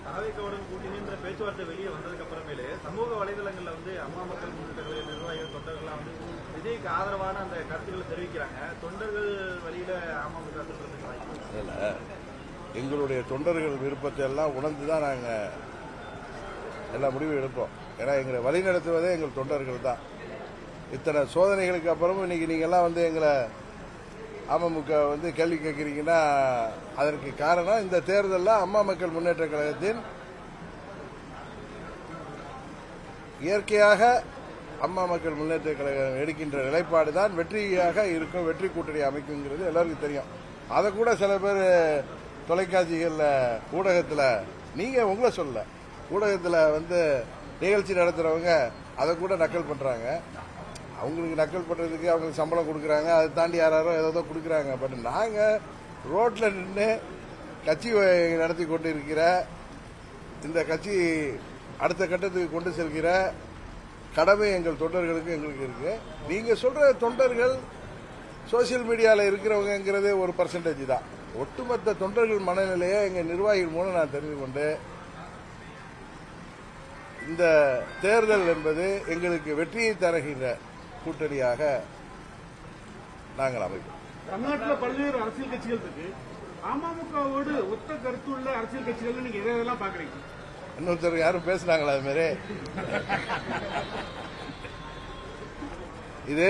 தாவேக்காவுடன் கூட்டணின்ற பேச்சுவார்த்தை வெளியே வந்ததுக்கு அப்புறமேலே சமூக வலைதளங்கள்ல அம்மா மக்கள் முன்னேற்ற கழக நிர்வாகிகள் தொண்டர்கள்லாம் விஜய்க்கு ஆதரவான அந்த கருத்துக்களை தெரிவிக்கிறாங்க. தொண்டர்கள் வழியில அமமுக சொல்றதுக்கு வாய்ப்பு இல்ல. எங்களுடைய தொண்டர்கள் விருப்பத்தை எல்லாம் உணர்ந்துதான் நாங்க எல்லா முடிவும் எடுப்போம். ஏன்னா எங்களை வழிநடத்துவதே எங்கள் தொண்டர்கள் தான். இத்தனை சோதனைகளுக்கு அப்புறமும் இன்னைக்கு நீங்க எல்லாம் எங்களை அமமுக கேள்வி கேட்கிறீங்கன்னா அதற்கு காரணம் இந்த தேர்தலில் அம்மா மக்கள் முன்னேற்ற கழகத்தின் இயற்கையாக அம்மா மக்கள் முன்னேற்ற கழகம் எடுக்கின்ற நிலைப்பாடு தான் வெற்றியாக இருக்கும், வெற்றி கூட்டணி அமைக்குங்கிறது எல்லாருக்கும் தெரியும். அதை கூட சில பேர் தொலைக்காட்சிகளில் ஊடகத்தில் நீங்க உங்களை சொல்ல ஊடகத்தில் நிகழ்ச்சி நடத்துறவங்க அதை கூட நக்கல் பண்றாங்க. அவங்களுக்கு நக்கல் பண்றதுக்கு அவங்களுக்கு சம்பளம் கொடுக்குறாங்க, அதை தாண்டி யாரோ ஏதோ கொடுக்குறாங்க. பட் நாங்க ரோட்ல நின்று கட்சி நடத்தி கொண்டு இருக்கிற இந்த கட்சி அடுத்த கட்டத்துக்கு கொண்டு செல்கிற கடமை எங்கள் தொண்டர்களுக்கு எங்களுக்கு இருக்கு. நீங்க சொல்ற தொண்டர்கள் சோசியல் மீடியாவில் இருக்கிறவங்கிறதே ஒரு பர்சன்டேஜ் தான். ஒட்டுமொத்த தொண்டர்கள் மனநிலையை எங்க நிர்வாகிகள் மூலம் நான் தெரிந்து கொண்டு இந்த தேர்தல் என்பது எங்களுக்கு வெற்றியை தருகின்ற கூட்டணியாக நாங்கள் அமைப்போம். தமிழ்நாட்டில் பல்வேறு அரசியல் கட்சிகள் இருக்கு. அமமுகவோடு ஒத்த கருத்துள்ள அரசியல் கட்சிகள் நீங்க எதெல்லாம் பாக்குறீங்க? இன்னொருத்தர் யாரும் பேசுனாங்களா அது மாதிரி? இதே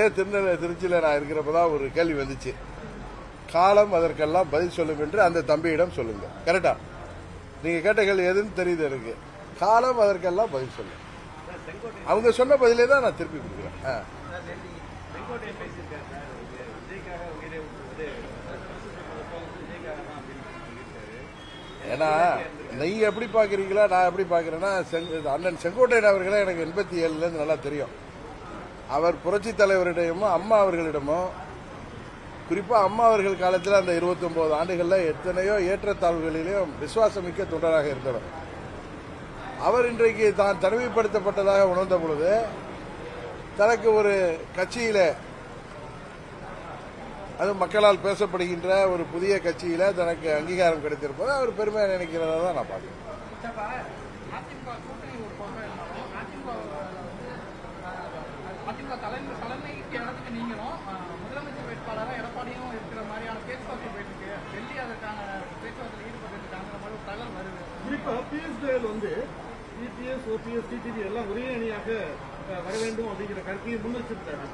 திருச்சியில நான் இருக்கிறப்பதான் ஒரு கேள்வி வந்துச்சு. காலம் அதற்கெல்லாம் பதில் சொல்லும் என்று அந்த தம்பியிடம் சொல்லுங்க. கரெக்டா? நீங்க கேட்ட கேள்வி எதுன்னு தெரியுது எனக்கு. காலம் அதற்கெல்லாம் பதில் சொல்லும். அவங்க சொன்ன பதிலே தான் நான் திருப்பி கொடுக்குறேன். ஏன்னா நீங்க எப்படி பாக்குறீங்களா நான் எப்படி பாக்குறேன்னா அண்ணன் செங்கோட்டையன் அவர்களே எனக்கு 87 நல்லா தெரியும். அவர் புரட்சி தலைவரிடமும் அம்மா அவர்களிடமும் குறிப்பா அம்மா அவர்கள் காலத்தில் அந்த 29 ஆண்டுகள்ல எத்தனையோ ஏற்றத்தாழ்வுகளிலும் விசுவாசமிக்க தொண்டராக இருந்தவர். அவர் இன்றைக்கு தான் தனிமைப்படுத்தப்பட்டதாக உணர்ந்த பொழுது தனக்கு ஒரு கட்சியில அது மக்களால் பேசப்படுகின்ற ஒரு புதிய கட்சியில தனக்கு அங்கீகாரம் கிடைத்திருப்பது அவர் பெருமையா நினைக்கிறதா தான் நான் பார்க்கிறேன். முதலமைச்சர் வேட்பாளராக எடப்பாடியும் இருக்கிற மாதிரியான பேச்சுவார்த்தை போயிட்டு இருக்கு. டெல்லி அதற்கான பேச்சுவார்த்தையில் ஈடுபட்டு மாதிரி ஒரு தகவல் வருது. குறிப்பா பிஎஸ் இபிஎஸ் ஓபிஎஸ் டிடிவி எல்லாம் ஒரே அணியாக வர வேண்டும் அப்படிங்கிற கருத்தையும் முன்வச்சிருக்காரு.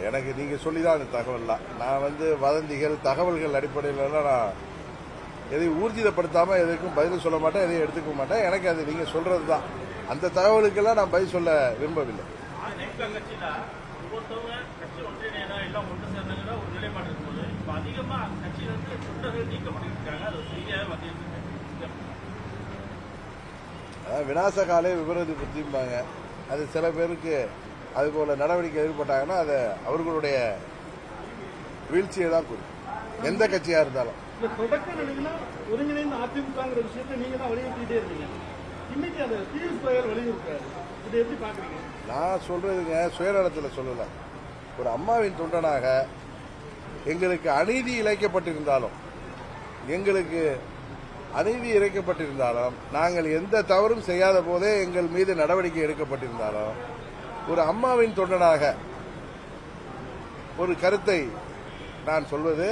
எனக்கு நீங்க சொல்லிதான் அந்த தகவல்லாம். நான் வதந்திகள் தகவல்கள் அடிப்படையில் நான் எதையும் ஊர்ஜிதப்படுத்தாம எதுக்கும் பதில் சொல்ல மாட்டேன், எதையும் எடுத்துக்க மாட்டேன். எனக்கு அது நீங்க சொல்றதுதான். அந்த தகவலுக்கெல்லாம் நான் பதில் சொல்ல விரும்பவில்லை. விநாச காலே விபரீத புத்திம்பாங்க. அது சில பேருக்கு அது போல நடவடிக்கை எதிர்பட்டாங்கன்னா அது அவர்களுடைய வீழ்ச்சியை தான் குறிக்கும், எந்த கட்சியா இருந்தாலும். தொடக்க நிலையில ஒருங்கிணைந்த அதிமுகங்கிற விஷயத்தை நீங்க தான் வலியுறுத்திட்டே இருக்கீங்க. இன்னைக்கு அந்த பியூஷ் கோயல் வலியுறுத்தாரு. இதை எப்படி பாக்குறீங்க? நான் சொல்றதுங்க சுயநலத்தில் சொல்லல. ஒரு அம்மாவின் தொண்டனாக எங்களுக்கு அநீதி இழைக்கப்பட்டிருந்தாலும் நாங்கள் எந்த தவறும் செய்யாத போதே எங்கள் மீது நடவடிக்கை எடுக்கப்பட்டிருந்தாலும் ஒரு அம்மாவின் தொண்டனாக ஒரு கருத்தை நான் சொல்வது,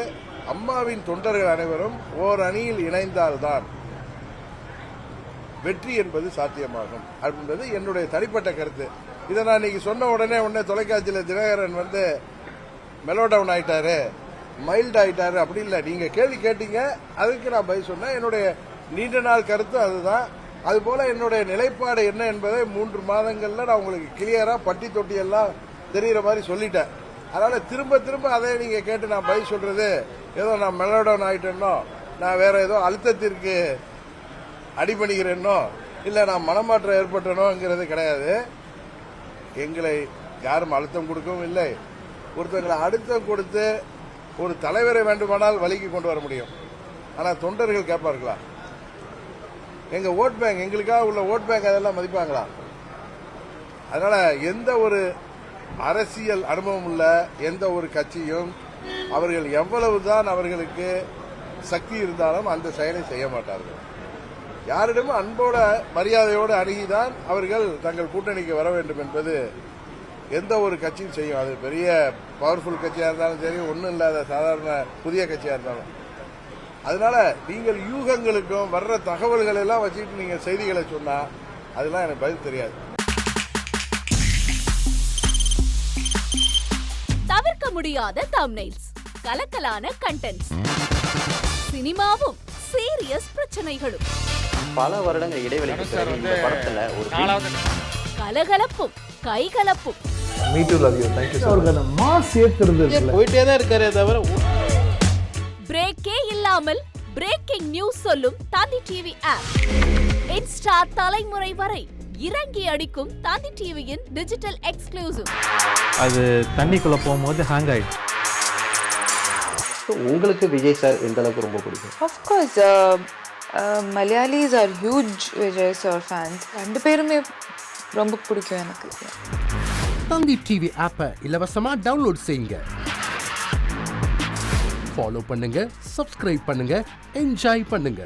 அம்மாவின் தொண்டர்கள் அனைவரும் ஓர் அணியில் இணைந்தால்தான் வெற்றி என்பது சாத்தியமாகும் என்பது என்னுடைய தனிப்பட்ட கருத்து. இதை நான் இன்னைக்கு சொன்ன உடனே தொலைக்காட்சியில் தினகரன் மெலோடவுன் ஆயிட்டாரு, மைல்ட் ஆயிட்டாரு அப்படி இல்லை. நீங்க கேள்வி கேட்டீங்க, அதுக்கு நான் பதில் சொன்னேன். என்னுடைய நீண்ட நாள் கருத்து அதுதான். அதுபோல என்னுடைய நிலைப்பாடு என்ன என்பதை 3 மாதங்கள்ல நான் உங்களுக்கு கிளியரா பட்டி தொட்டி எல்லாம் தெரிகிற மாதிரி சொல்லிட்டேன். அதனால திரும்ப திரும்ப அதை நீங்க கேட்டு நான் பதில் சொல்றது ஏதோ நான் மெலோடவுன் ஆயிட்டேனோ, நான் வேற ஏதோ அழுத்தத்திற்கு அடிபணிகிறேனோ, இல்ல நான் மனமாற்றம் ஏற்பட்டனோங்கிறது கிடையாது. எங்களை யாரும் அழுத்தம் கொடுக்கவும் இல்லை. ஒருத்தங்களை அழுத்தம் கொடுத்து ஒரு தலைவரை வேண்டுமானால் வழிக்கு கொண்டு வர முடியும். ஆனா தொண்டர்கள் கேட்பார்களா? எங்க ஓட் பேங்க், எங்களுக்காக உள்ள ஓட் பேங்க் அதெல்லாம் மதிப்பாங்களா? அதனால எந்த ஒரு அரசியல் அனுபவம் உள்ள எந்த ஒரு கட்சியும் அவர்கள் எவ்வளவுதான் அவர்களுக்கு சக்தி இருந்தாலும் அந்த செயலை செய்ய மாட்டார்கள். யாரிடமும் அன்போட மரியாதையோடு அணுகிதான் அவர்கள் தங்கள் கூட்டணிக்கு வர வேண்டும் என்பது எந்த ஒரு கட்சியும் செய்யும். அது பெரிய பவர்ஃபுல் கட்சியாக இருந்தாலும் சரி, ஒன்றும் இல்லாத சாதாரண புதிய கட்சியாக இருந்தாலும். அதனால நீங்கள் யூகங்களுக்கும் வர்ற தகவல்கள் எல்லாம் வச்சுக்கிட்டு நீங்க செய்திகளை சொன்னா அதெல்லாம் எனக்கு பதில் தெரியாது. தவிர்க்க முடியாத தம்ப்நெயில்ஸ், கலக்கலான கண்டென்ட்ஸ், சினிமாவும் சீரியஸ் பிரச்சனைகளும், பல வருடங்கள் இடைவெளிக்கு பிறகு இந்த படத்துல ஒரு கலகலப்பும் கைகலப்பும், போயிட்டே தான் இருக்காரே தவிர பிரேக்கே இல்லாமல் பிரேக்கிங் நியூஸ் சொல்லும் தந்தி டிவி ஆப். இன்ஸ்டா தலைமுறை வரை இறங்கி அடிக்கும் தந்தி டிவியின் டிஜிட்டல் எக்ஸ்க்ளூசிவ். அது தண்ணிக்குள்ள போகும்போது ஹேங் ஆயிடுச்சு. உங்களுக்கு விஜய் சார் எந்த அளவுக்கு ரொம்ப பிடிக்கும்? Of course, Malayalis are huge Vijay sir fans. ரெண்டு பேருமே ரொம்ப பிடிக்கும் எனக்கு. தந்தி டிவி ஆப்பை இலவசமா டவுன்லோட் செய்யுங்க. ஃபாலோ பண்ணுங்க, சப்ஸ்கிரைப் பண்ணுங்க, என்ஜாய் பண்ணுங்க.